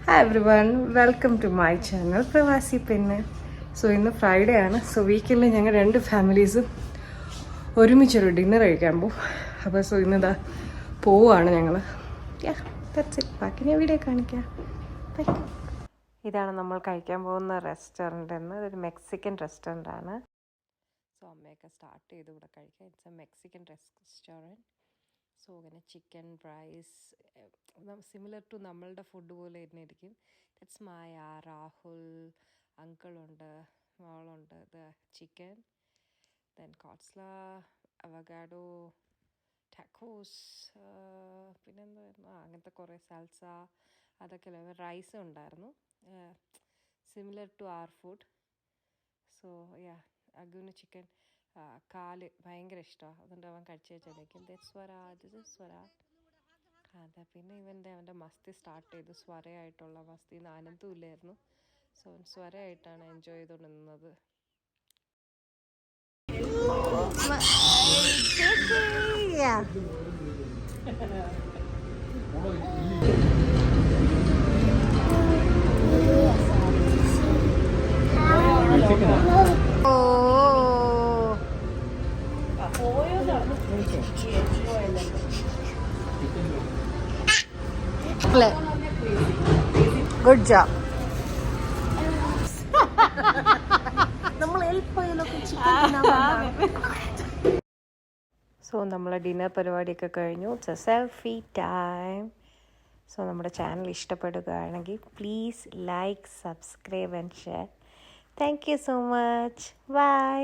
Hi everyone, welcome to my channel Pravasi Pennu. So ഇന്ന് Friday ആണ്. So വീക്കെൻഡിൽ ഞങ്ങൾ 2 ഫാമിലീസും ഒരുമിച്ചൊരു ഡിന്നർ കഴിക്കാൻ പോകും. അപ്പോൾ ഇന്നിതാ പോവുകയാണ് ഞങ്ങൾ. ബാക്കി ഞാൻ വീഡിയോ കാണിക്കാം. ഇതാണ് നമ്മൾ കഴിക്കാൻ പോകുന്ന റെസ്റ്റോറൻറ്റ്. ഇതൊരു മെക്സിക്കൻ റെസ്റ്റോറൻ്റ് ആണ്. സോ അമ്മയൊക്കെ സ്റ്റാർട്ട് ചെയ്ത് ഇവിടെ കഴിക്കാം. It's a Mexican restaurant. So അങ്ങനെ ചിക്കൻ റൈസ് സിമിലർ ടു നമ്മളുടെ ഫുഡ് പോലെ തന്നെ ഇരിക്കും. ദറ്റ്സ് മായ, രാഹുൽ, അങ്കിളുണ്ട്, മോളുണ്ട്. ചിക്കൻ, ദെൻ കോട്സ്ല, അവഗാഡോ, ടാക്കോസ്, പിന്നെന്തായിരുന്നു, അങ്ങനത്തെ കുറേ സാൽസ, അതൊക്കെ റൈസും ഉണ്ടായിരുന്നു. Similar to our food. So yeah, അഗുന് ചിക്കൻ കാല് ഭയങ്കര ഇഷ്ടമാണ്. അതുകൊണ്ട് അവൻ കഴിച്ച് വെച്ചേക്കും. സ്വര. അതെ, പിന്നെ അവൻ്റെ മസ്തി സ്റ്റാർട്ട് ചെയ്തു. സ്വരയായിട്ടുള്ള മസ്തി. ആനന്ദും ഇല്ലായിരുന്നു. സോ സ്വരയായിട്ടാണ് എൻജോയ് ചെയ്തുകൊണ്ടിരുന്നത്. Good job. സോ നമ്മളെ ഡിന്നർ പരിപാടിയൊക്കെ കഴിഞ്ഞു. It's a selfie time. So നമ്മുടെ ചാനൽ ഇഷ്ടപ്പെടുകയാണെങ്കിൽ please like, subscribe and share. Thank you so much. By.